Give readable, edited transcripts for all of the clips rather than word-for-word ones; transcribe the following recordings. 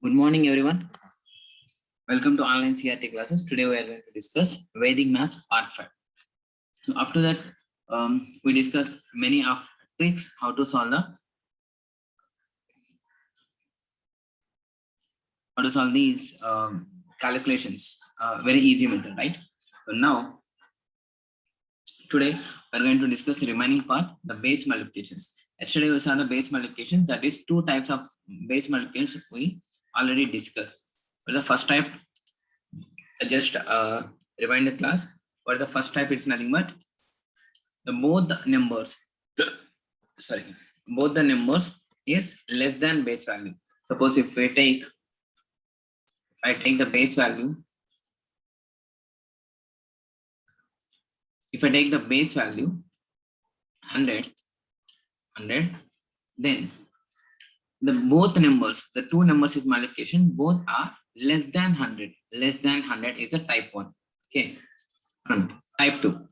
Good morning, everyone. Welcome to online CRT classes. Today we are going to discuss Vedic Maths Part 5. So up to that, we discuss many of tricks how to solve these calculations. Very easy method, right? So now, today we are going to discuss the remaining part, the base multiplications. Yesterday we saw the base multiplications. That is two types of base multiplications we already discussed. For the first type, just rewind the class. For the first type, it's nothing but both the numbers is less than base value. Suppose if I take the base value, if I take the base value 100, then both numbers, the two numbers is multiplication, both are less than 100. Less than 100 is a type 1. Okay. And type 2.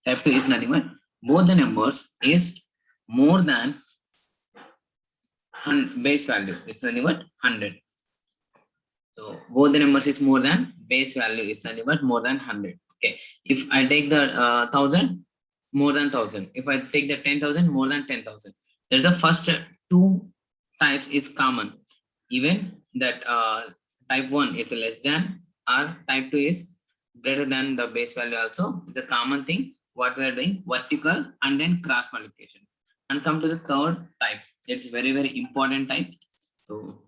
Type 2 is nothing but both the numbers is more than base value is nothing but 100. So both the numbers is more than base value is nothing but more than 100. Okay. If I take the 1000, more than 1000. If I take the 10,000, more than 10,000. There's the first two types is common. Even that type 1 is less than, or type 2 is greater than the base value also. It's a common thing. What we are doing, vertical and then cross multiplication. And come to the third type. It's very, very important type. So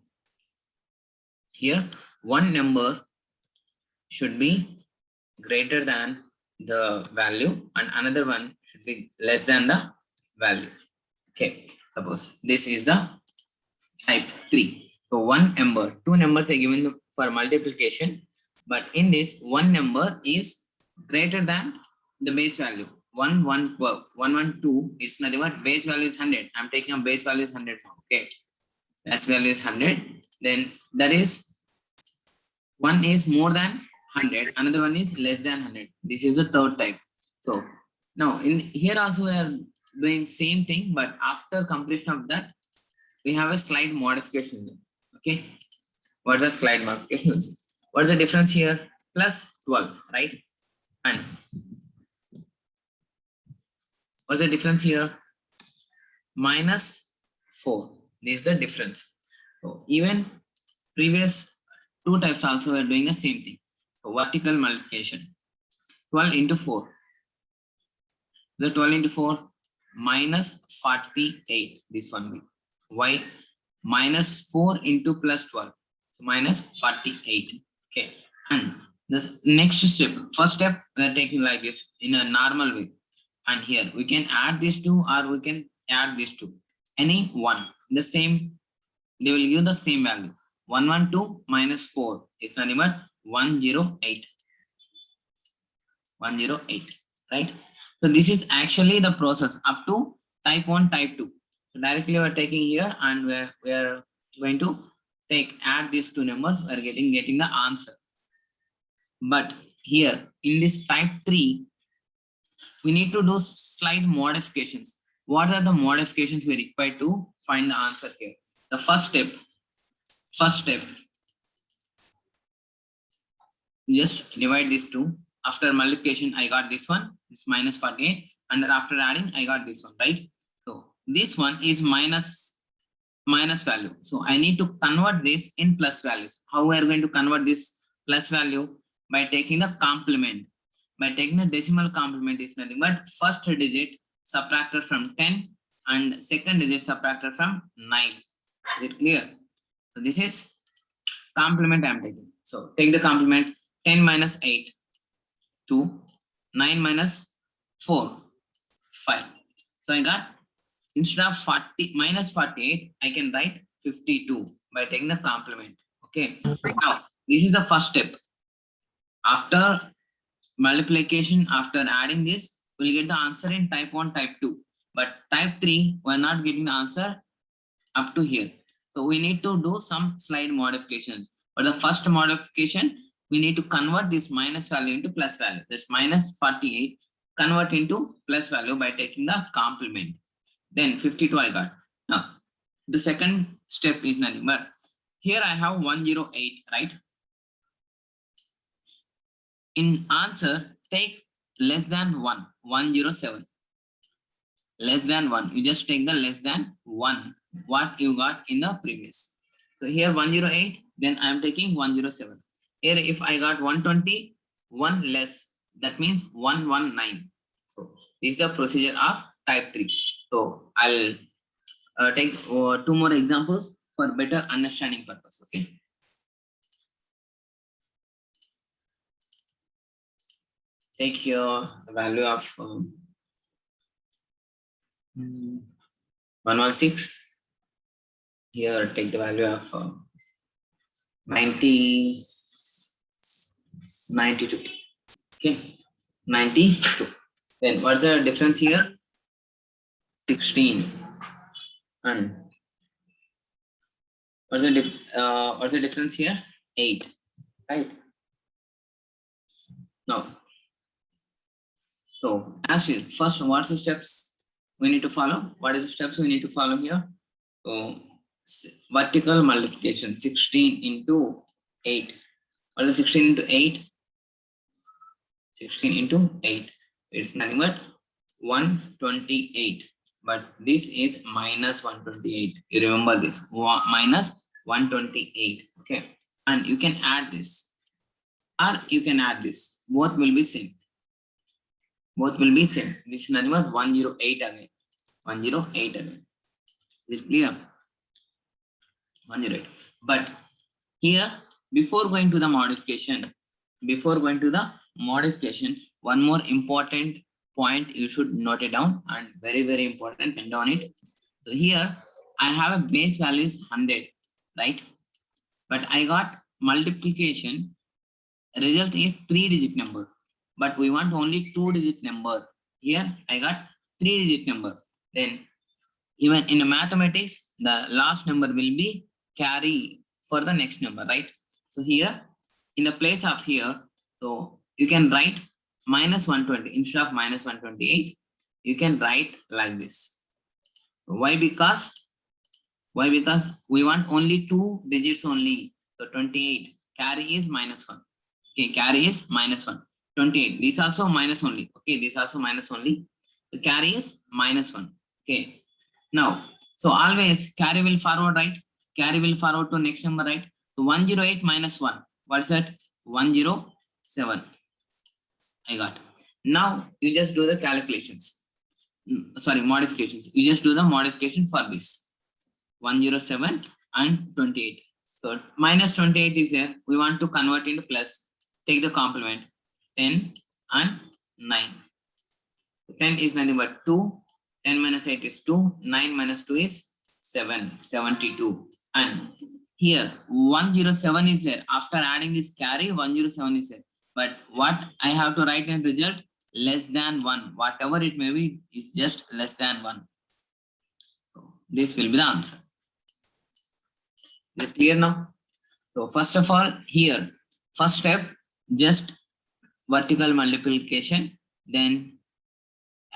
here one number should be greater than the value and another one should be less than the value. Okay, suppose this is the type 3. So one number, two numbers are given for multiplication, but in this one number is greater than the base value. 112, it's nothing but base value is 100. I'm taking a base value is 100. Okay, base value is 100. Then that is one is more than 100, another one is less than 100. This is the third type. So now in here also we are doing same thing, but after completion of that, we have a slight modification. Okay, what's the slight modification? What's the difference here? Plus 12, right? And what's the difference here? Minus 4. This is the difference. So even previous two types also are doing the same thing. So vertical multiplication. 12 into 4. The 12 into 4 minus 48. This one will. Why? Minus 4 into plus 12. So minus 48. Okay. And this next step, first step, we are taking like this in a normal way. And here we can add these two or we can add these two. Any one. The same, they will give the same value. 112 minus 4 is nothing but 108. 108, right? So this is actually the process up to type 1, type 2. So directly we are taking here and we are going to add these two numbers, we are getting the answer. But here in this type 3, we need to do slight modifications. What are the modifications we require to find the answer here? The first step, just divide these two. After multiplication, I got this one, it's minus 48, and then after adding, I got this one, right? So this one is minus value. So I need to convert this in plus values. How we are going to convert this plus value? By taking the complement. By taking the decimal complement is nothing but first digit subtracted from 10 and second digit subtracted from 9. Is it clear? So this is complement I am taking. So take the complement. 10 minus 8, 2. 9 minus 4, 5. So I got, instead of minus 48, I can write 52 by taking the complement. Okay. Now, this is the first step. After multiplication, after adding this, we'll get the answer in type 1, type 2. But type 3, we're not getting the answer up to here. So we need to do some slight modifications. For the first modification, we need to convert this minus value into plus value. That's minus 48. Convert into plus value by taking the complement. Then 52 I got. Now, the second step is nothing but here I have 108, right? In answer, take less than 1, 107. Less than 1. You just take the less than 1, what you got in the previous. So here 108, then I am taking 107. Here if I got 120, 1 less, that means 119. So this is the procedure of type 3. So I'll take 2 more examples for better understanding purpose. Okay. Take here the value of 116. Here take the value of 90, 92. Okay, 92. Then what's the difference here? 16. And what's the difference here? 8. Right. Now, so as is, first, what's the steps we need to follow? What is the steps we need to follow here? So vertical multiplication, 16 into 8. What is 16 into 8? 16 into 8. It's nothing but 128. But this is minus 128. You remember this, minus 128. Okay. And you can add this. Or you can add this. Both will be same. Both will be same. This is nothing but 108 again. 108 again. Is it clear? 108. But here, before going to the modification, one more important point you should note it down, and very, very important, pen down it. So here I have a base value is 100, right? But I got multiplication, result is 3-digit number, but we want only 2-digit number. Here I got 3-digit number. Then even in the mathematics, the last number will be carry for the next number, right? So here, in the place of here, so you can write minus 120 instead of minus 128. You can write like this. Why? Because we want only 2 digits only. So 28, carry is minus 1. Okay, carry is minus 1. 28, this also minus only. Okay, this also minus only. The carry is minus 1. Okay. Now, so always carry will forward, right? Carry will forward to next number, right? So 108 minus 1. What's that? 107. I got. Now you just do the calculations. Sorry, modifications. You just do the modification for this. 107 and 28. So minus 28 is here. We want to convert into plus. Take the complement. 10 and 9. 10 is nothing but 2. 10 minus 8 is 2. 9 minus 2 is 7. 72. And here 107 is there. After adding this carry, 107 is there. But what I have to write in result? Less than 1. Whatever it may be, is just less than 1. So this will be the answer. Is it clear now? So first of all, here, first step, just vertical multiplication, then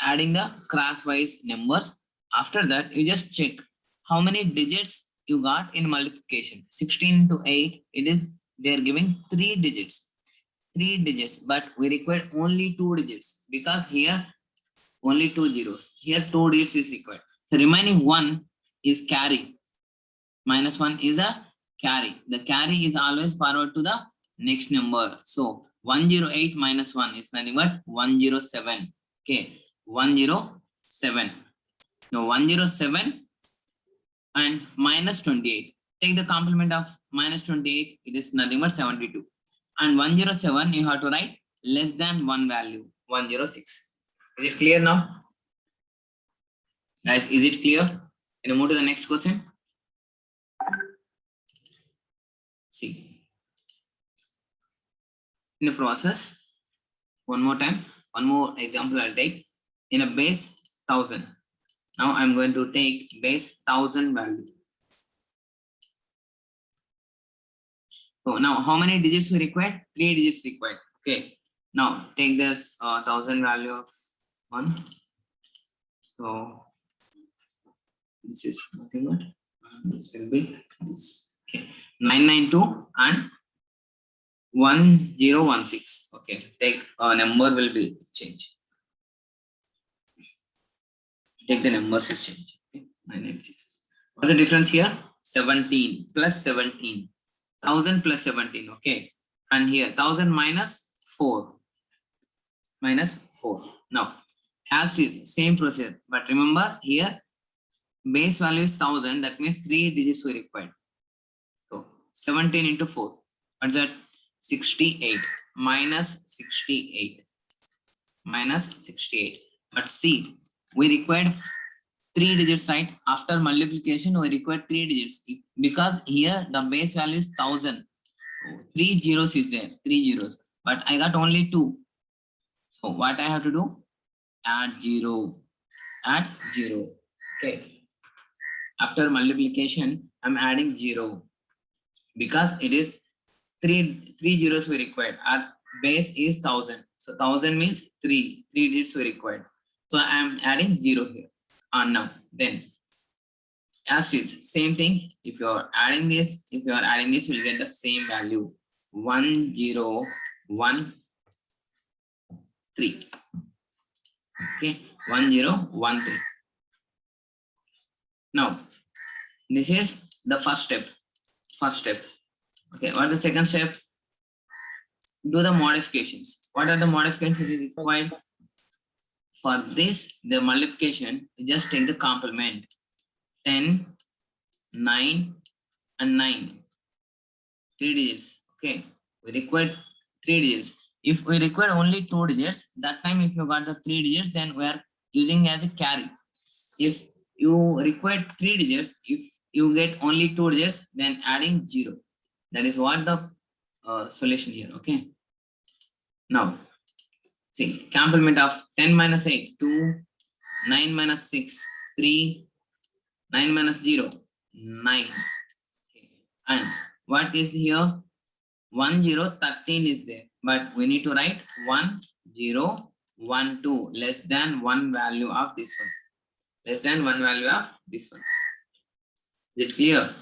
adding the crosswise numbers. After that, you just check how many digits you got in multiplication. 16 to 8, it is, they are giving 3 digits. 3 digits, but we require only 2 digits because here only 2 zeros. Here 2 digits is required. So remaining 1 is carry. Minus 1 is a carry. The carry is always forward to the next number. So 108 minus 1 is nothing but 107. Okay, 107. Now 107 and minus 28. Take the complement of minus 28. It is nothing but 72. And 107, you have to write less than 1 value, 106. Is it clear now? Guys, is it clear? Can you move to the next question? See. In the process, one more time, one more example I'll take. In a base 1000. Now I'm going to take base 1000 value. So now how many digits we require? 3 digits required. Okay. Now take this 1000 value of 1. So this is nothing but This will be this. Okay. 992 and 1016. Okay. Take number will be changed. Take the numbers is changed. Okay. 996. What's the difference here? 17 plus 17. 1000 plus 17. Okay. And here 1000 minus 4. Minus 4. Now, as it is same procedure, but remember here base value is 1000. That means 3 digits were required. So 17 into 4. What's that? 68 minus 68 minus 68. But see, we required 3 digits, right? After multiplication, we required 3 digits because here the base value is 1000. 3 zeros is there, 3 zeros, but I got only 2. So what I have to do? Add 0. Add 0. Okay. After multiplication, I'm adding 0 because it is 3 zeros we required. Our base is 1000. So 1000 means 3 digits we required. So I'm adding 0 here. And now then as is same thing. If you are adding this, you'll get the same value. 1013. Okay, 1013. Now this is the first step. Okay, what's the second step? Do the modifications. What are the modifications it is required? For this, the multiplication, you just take the complement. 10, 9, and 9. 3 digits. Okay, we require 3 digits. If we require only 2 digits, that time if you got the 3 digits, then we are using as a carry. If you require 3 digits, if you get only 2 digits, then adding 0. That is what the solution here. Okay. Now, see, complement of 10 minus 8, 2, 9 minus 6, 3, 9 minus 0, 9. Okay. And what is here? 1013 is there, but we need to write 1012 less than 1 value of this one. Less than 1 value of this one. Is it clear?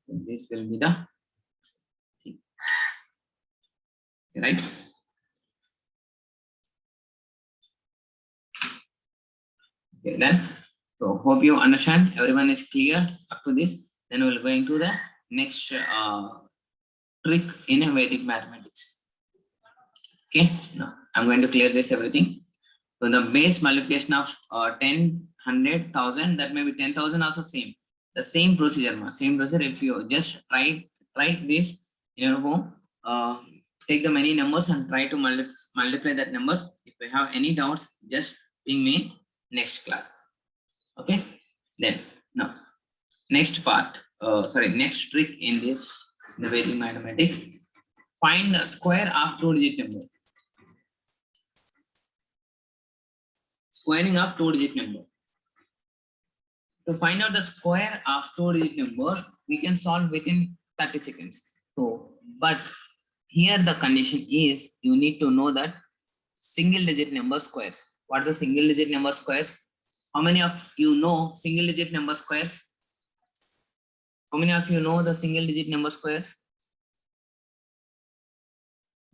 This will be the thing. Right? Okay, then. So hope you understand. Everyone is clear up to this. Then we'll go into the next trick in Vedic mathematics. Okay, now I'm going to clear this everything. So the base multiplication of 10, 100, 1000, that may be 10,000 also same. The same procedure, same procedure. If you just try this in your home, take the many numbers and try to multiply that numbers. If you have any doubts, just ping me next class. Okay, then now next part, next trick in this the Vedic mathematics. Find the square of 2-digit number. Squaring of 2-digit number. To find out the square of 2-digit number, we can solve within 30 seconds. So, but here the condition is you need to know that single-digit number squares. What is the single-digit number squares? How many of you know single-digit number squares? How many of you know the single-digit number squares?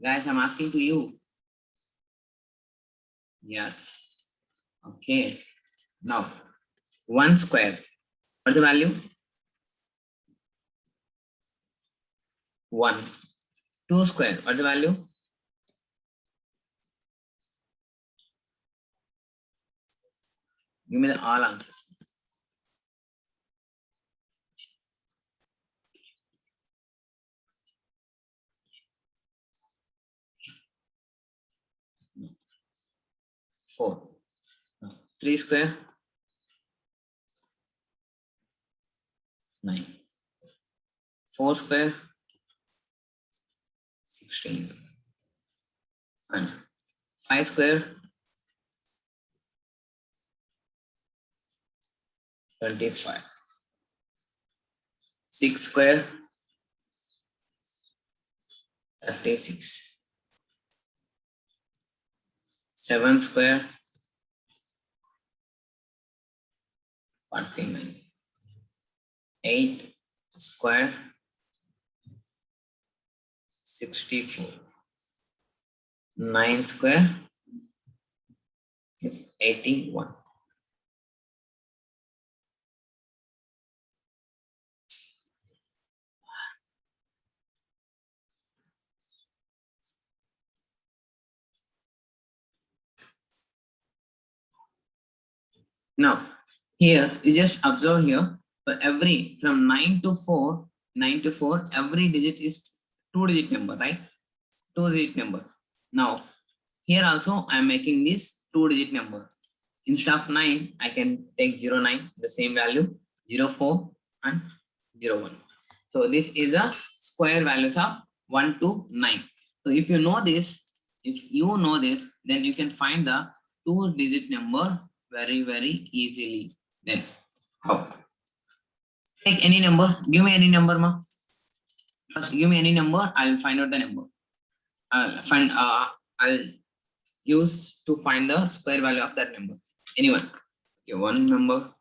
Guys, I'm asking to you. Yes. Okay. Now, 1 square. What's the value? 1. 2 square. What's the value? Give me the all answers. 4. 3 square. 9. 4 square. 16. And 5 square. 25. 6 square. 36. 7 square. 49. 8 square 64. 9 square is 81. Now, here you just observe here, for every from 9 to 4, every digit is 2-digit number, right? 2-digit number. Now, here also I am making this 2-digit number. Instead of 9, I can take 09, the same value, 04 and 01. So this is a square values of 1 to 9. So if you know this, then you can find the 2-digit number very easily. Then how? Take any number. Give me any number, ma. First, give me any number. I'll find out the number. I'll use to find the square value of that number. Anyone? Okay, one number.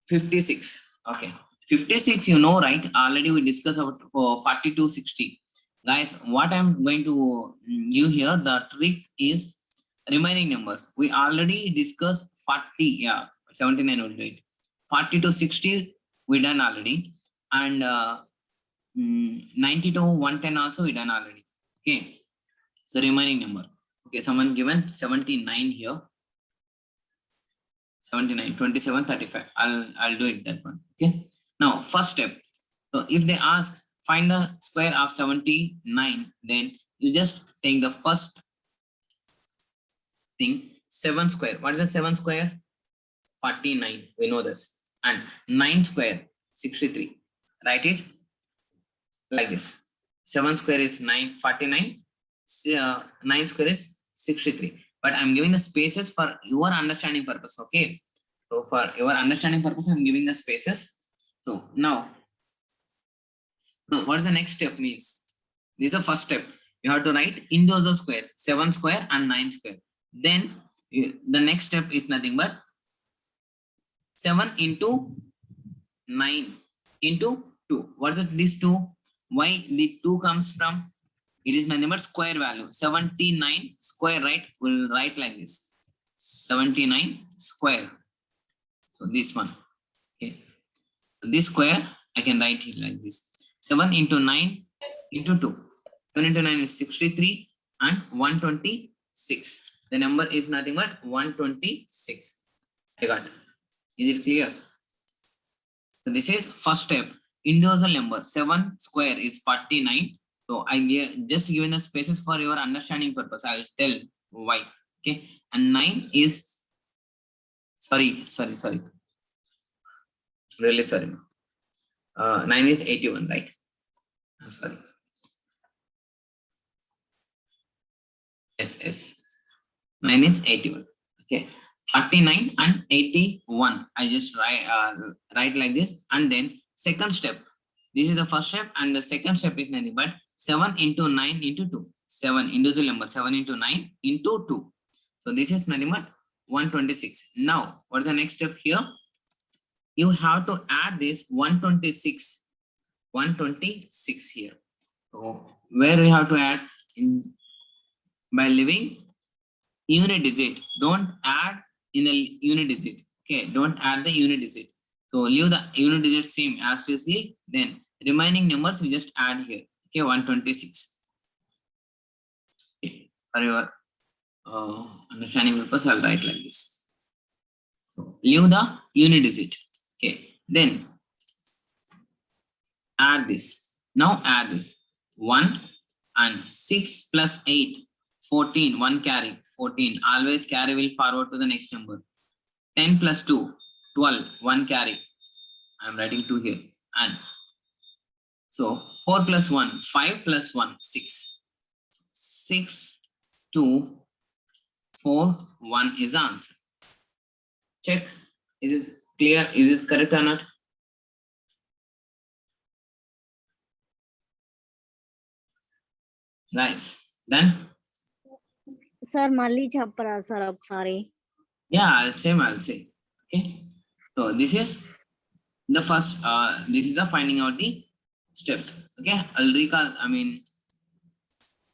56. Okay, 56. You know, right? Already we discussed about for 42, 60. Guys, what I'm going to give here, the trick is remaining numbers. We already discussed 40. Yeah, 79 will do it. 40 to 60 we done already, and 90 to 110 also we done already. Okay, so remaining number. Okay, someone given 79 here. 79, 27, 35. I'll do it that one. Okay. Now first step. So if they ask find the square of 79, then you just take the first thing, 7 square. What is the 7 square? 49. We know this. And 9 square, 63. Write it like this. 7 square is 49. 9 square is 63. But I'm giving the spaces for your understanding purpose. Okay. So for your understanding purpose, I'm giving the spaces. So now, what is the next step means? This is the first step. You have to write individual squares, 7 square and 9 square. Then the next step is nothing but 7 into 9 into 2. What is it? This 2. Why the 2 comes from? It is nothing but square value. 79 square, right? We'll write like this. 79 square. So this one. Okay. So this square, I can write it like this. 7 into 9 into 2. 7 into 9 is 63 and 126. The number is nothing but 126. I got it. Is it clear? So this is first step. Individual number. 7 square is 49. So I just given the spaces for your understanding purpose. I'll tell why. Okay. And 9 is sorry. Really sorry. 9 is 81, right? I'm sorry. Yes. 9 is 81. Okay. 49 and 81. I just write like this. And then second step. This is the first step, and the second step is nothing but 7 into 9 into 2. 7 individual number. 7 into 9 into 2. So this is nothing but 126. Now, what is the next step here? You have to add this 126. 126 here. So where we have to add? By leaving unit digit. Don't add in a unit digit. Okay, don't add the unit digit. So leave the unit digit same as previously. Then remaining numbers we just add here. Okay, 126. Okay, for your understanding purpose, I'll write like this. So leave the unit digit. Okay, then add this. Now add this. 1 and 6 plus 8, 14. 1 carry, 14. Always carry will forward to the next number. 10 plus 2, 12. 1 carry. I'm writing 2 here. And so 4 plus 1, 5 plus 1, 6. 6, 2, 4, 1 is the answer. Check. Is this clear? Is this correct or not? Nice. Then? Sir, Malli Chapra, sir, sorry. Yeah, I'll say. Okay. So So this is the first, this is the finding out the steps. Okay, I'll recall,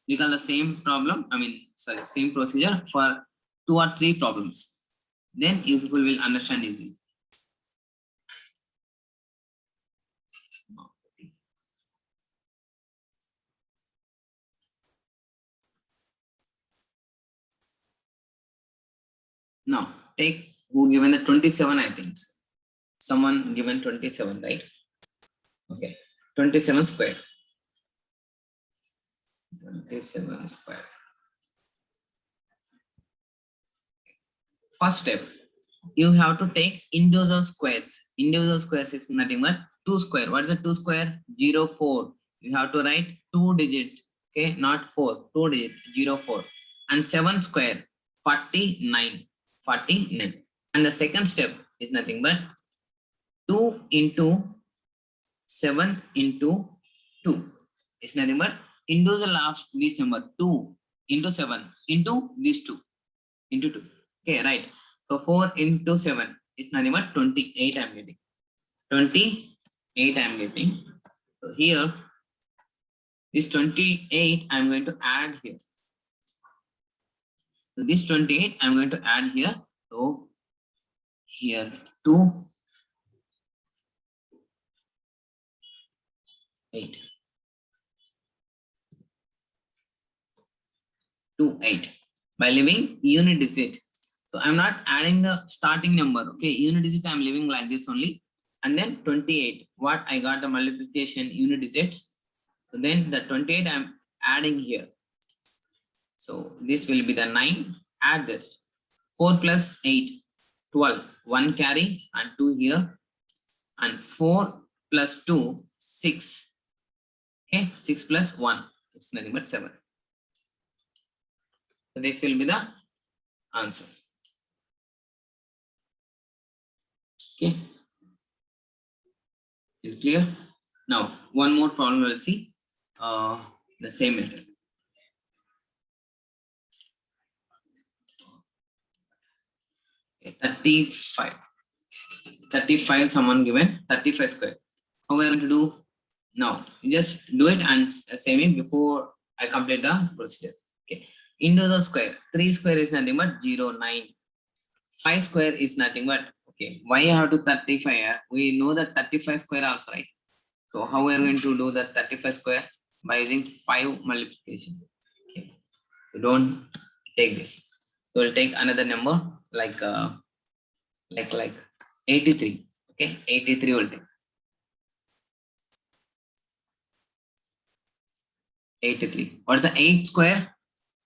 recall the same problem, sorry, same procedure for 2 or 3 problems. Then you people will understand easily. Now, take who given the 27, I think. Someone given 27, right? Okay, 27 square. 27 square. First step, you have to take individual squares. Individual squares is nothing but 2 square. What is the 2 square? 0, 4. You have to write 2 digit. Okay, not 4. 2 digit, 0, 4. And 7 square, 49. 49. And the second step is nothing but 2 into 7 into 2. It's nothing but individual of this number 2 into 7 into these 2 into 2. Okay, right. So 4 into 7 is nothing but 28 I'm getting. 28 I'm getting. So here, this 28 I'm going to add here. So this 28 I'm going to add here. So here 2, 8. 2, 8. By leaving unit digit. So I'm not adding the starting number. Okay, unit digit I'm leaving like this only. And then 28. What I got the multiplication unit digits. So then the 28 I'm adding here. So this will be the 9. Add this. 4 plus 8, 12. 1 carry and 2 here. And 4 plus 2, 6. Okay, 6 plus 1. It's nothing but 7. So this will be the answer. Okay. Is it clear? Now, one more problem we'll see. The same method. Okay, 35. 35 someone given 35 square. How we are going to do now? You just do it and say me before I complete the procedure. Okay. Into the square. 3 square is nothing but 0, 9. 5 square is nothing but, okay, why you have to 35 here? We know that 35 square also, right? So how we are going to do the 35 square? By using 5 multiplication. Okay. So don't take this. So we'll take another number like 83. Okay, 83 will take. 83. What is the 8 square?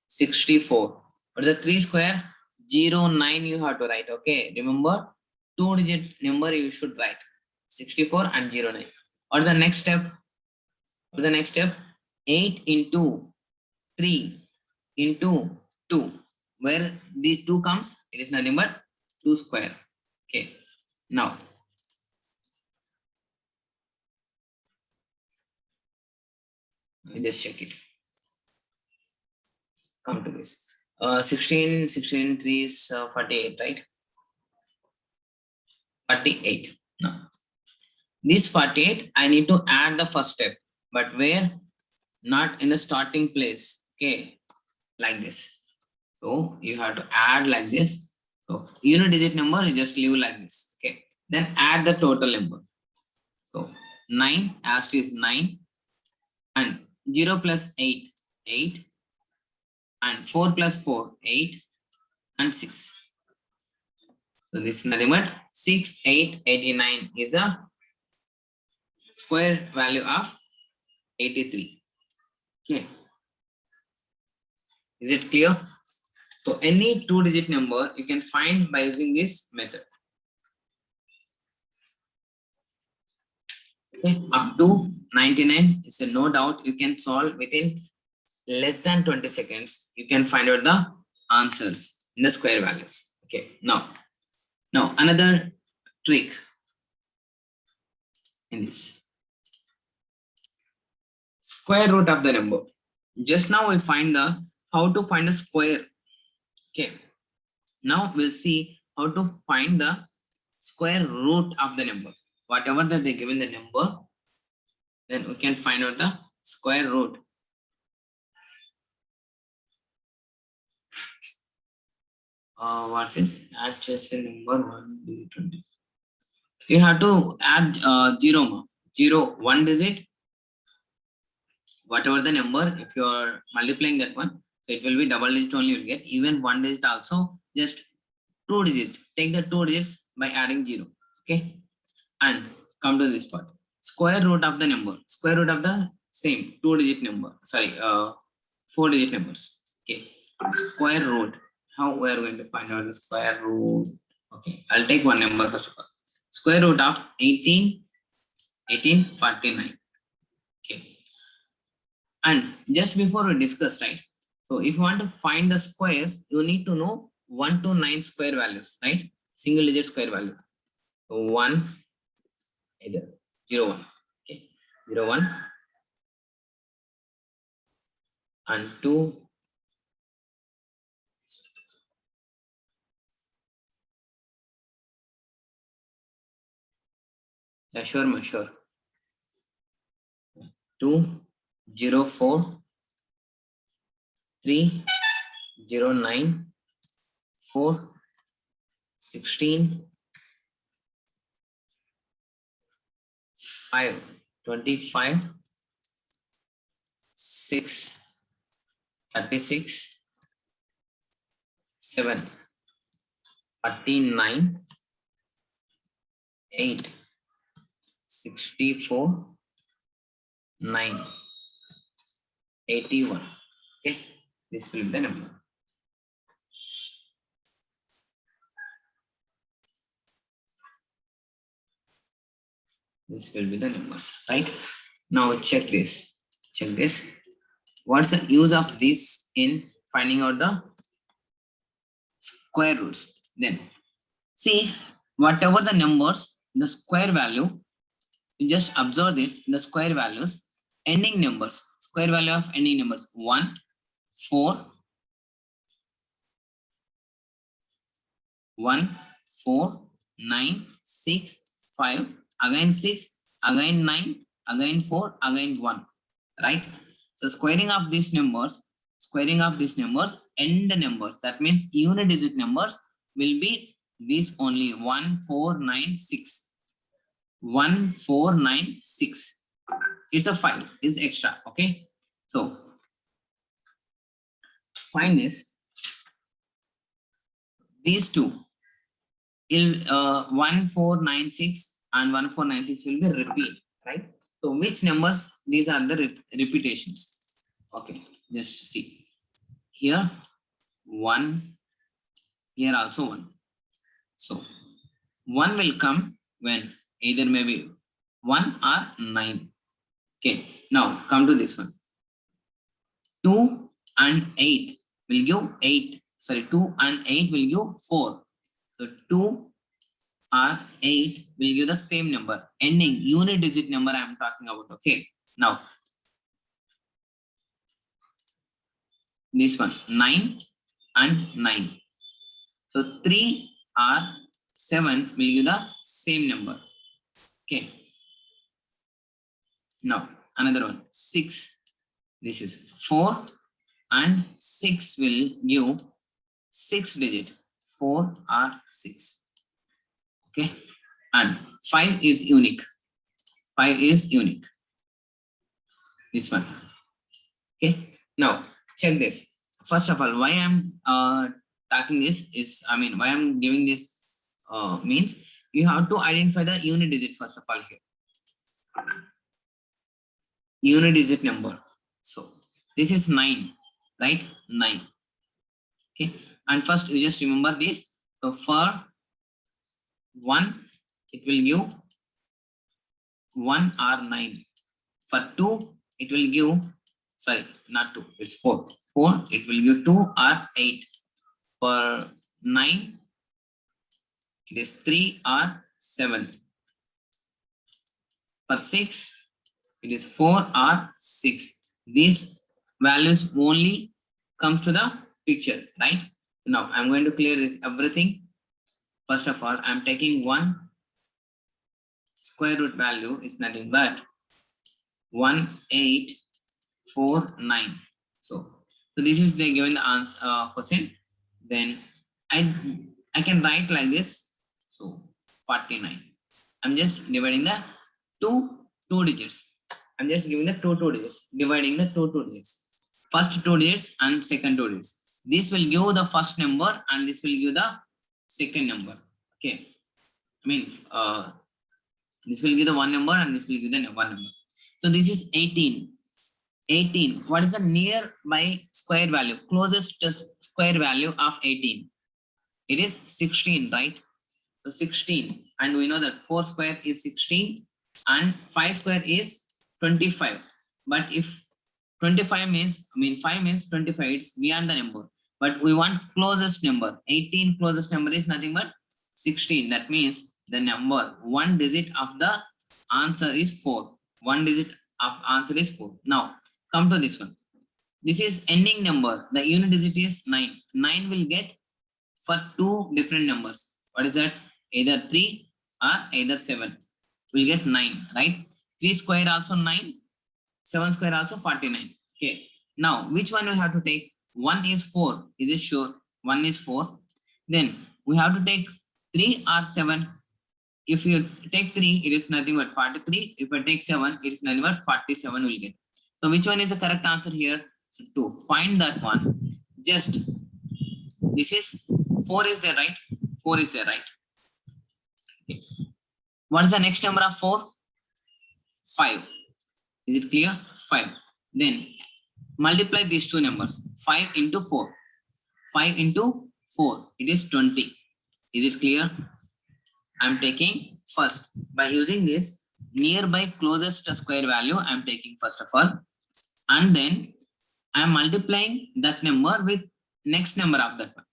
64. What is the 3 square? 0, 9 you have to write. Okay, remember 2 digit number you should write. 64 and 0, 9. What is the next step? What is the next step? 8 into 3 into 2. Where the 2 comes, it is nothing but 2 square. Okay, now let me just check it. Come to this. 16, 3 is 48, right? 48. Now, this 48, I need to add the first step, but where? Not in the starting place. Okay, like this. So you have to add like this. So unit digit number, you just leave like this. Okay, then add the total number. So 9, as it is 9, and 0 plus 8, 8, and 4 plus 4, 8, and 6. So this is nothing but 6, 8, 89 is a square value of 83. Okay. Is it clear? So any 2-digit number you can find by using this method. Okay. Up to 99 is a no doubt you can solve within less than 20 seconds. You can find out the answers in the square values. Okay. Now another trick in this. Square root of the number. Just now we find the how to find a square. Okay. Now we'll see how to find the square root of the number. Whatever that they given the number, then we can find out the square root. What is add just a number 1 digit 20. You have to add 0, 1 digit. Whatever the number, if you are multiplying that one, so it will be double digit only you'll get. Even 1 digit also, just 2 digits. Take the 2 digits by adding 0. Okay. And come to this part. Square root of the number. Square root of the same 2 digit number. Sorry, 4 digit numbers. Okay. Square root. How we are going to find out the square root? Okay. I'll take one number first of all. Square root of 1849. Okay. And just before we discuss, right? So if you want to find the squares, you need to know 1 to 9 square values, right? Single digit square value. So 1, either 0, 1. Okay. 0, 1. And 2. Yeah, sure. 2, 0, 4. 3, 0, 9. 4, 16. 5, 25. 6, 36. 7, 49. 8, 64. 9, 81. Okay, this will be the number. This will be the numbers, right? Now check this. What's the use of this in finding out the square roots? Then see, whatever the numbers, the square value, you just observe this, the square values, ending numbers, square value of ending numbers 1, 4, 1, 4, 9, 6, 5, again 6, again 9, again 4, again 1, right? So squaring of these numbers, end numbers, that means unit digit numbers will be this only 1, 4, 9, 6. 1, 4, 9, 6. It's a 5, is extra. Okay. So find this. These two, 1496 and 1496 will be repeat, right? So which numbers? These are the repetitions. Okay, just see. Here 1, here also 1. So 1 will come when either maybe 1 or 9. Okay, now come to this one. 2 and 8 will give 8. Sorry, 2 and 8 will give 4. So 2 or 8 will give the same number. Ending unit digit number I am talking about. Okay, now this one 9 and 9. So 3 or 7 will give the same number. Okay. Now another one 6. This is 4 and 6 will give 6 digit 4 or 6. Okay, and 5 is unique. 5 is unique. This one. Okay. Now check this. First of all, why I'm talking this is, why I'm giving this means you have to identify the unit digit first of all here. Unit digit number. So this is 9, right? 9. Okay. And first you just remember this. So for 1, it will give 1 or 9. For 2, it will give, sorry, not 2, it's 4. 4, it will give 2 or 8. For 9, it is 3 or 7. For 6, it is 4 or 6. These values only comes to the picture, right? Now I'm going to clear this everything. First of all, I'm taking 1 square root value is nothing but 1849. So this is the given the answer question. Then I can write like this. So 49. I'm just dividing the two digits. I'm just giving the two digits, dividing the two digits. First 2 digits and second 2 digits. This will give the first number and this will give the second number. Okay. I mean, this will give the one number and this will give the one number. So this is 18. 18. What is the nearby square value? Closest square value of 18? It is 16, right? So 16. And we know that 4 square is 16 and 5 square is 25. But if 25 means, 5 means 25, it's beyond the number. But we want closest number. 18 closest number is nothing but 16. That means the number, one digit of the answer is 4. One digit of answer is 4. Now, come to this one. This is ending number. The unit digit is 9. 9 will get for two different numbers. What is that? Either 3 or either 7. We'll get 9, right? 3 square also 9. 7 square also 49. Okay. Now, which one we have to take? 1 is 4. Is it sure? 1 is 4. Then we have to take 3 or 7. If you take 3, it is nothing but 43. If I take 7, it is nothing but 47 will get. So which one is the correct answer here? So to find that one, just this is 4 is there, right? 4 is there, right? Okay. What is the next number of 4? 5. Is it clear? 5. Then multiply these two numbers. 5 into 4. 5 into 4. It is 20. Is it clear? I'm taking first by using this nearby closest square value. I'm taking first of all, and then I'm multiplying that number with next number of that one.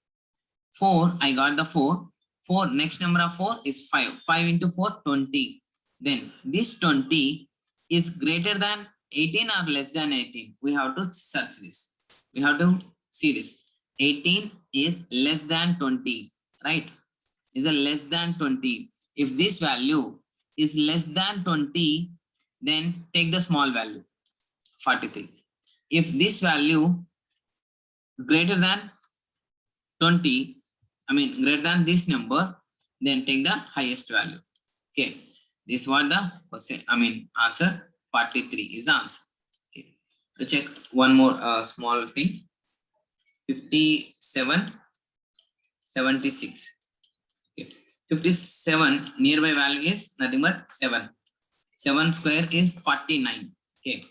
4. I got the 4. 4. Next number of 4 is 5. 5 into 4, 20. Then this 20 is greater than 18 or less than 18. We have to search this. We have to see this. 18 is less than 20, right? Is a less than 20. If this value is less than 20, then take the small value, 43. If this value greater than 20, greater than this number, then take the highest value. Okay. This is what the question, answer 43 is the answer. Okay. So check one more small thing. 57, 76. Okay. 57 nearby value is nothing but 7. 7 square is 49. Okay.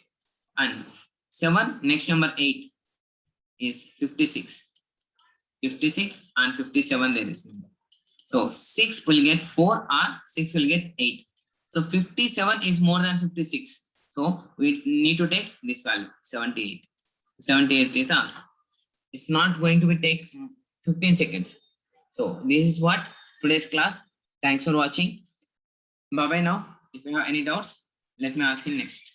And 7 next number 8 is 56. 56 and 57 there is number. So 6 will get 4 or 6 will get 8. So 57 is more than 56. So we need to take this value 78. 78 is the answer. It's not going to be take 15 seconds. So this is what today's class. Thanks for watching. Bye bye now. If you have any doubts, let me ask you next.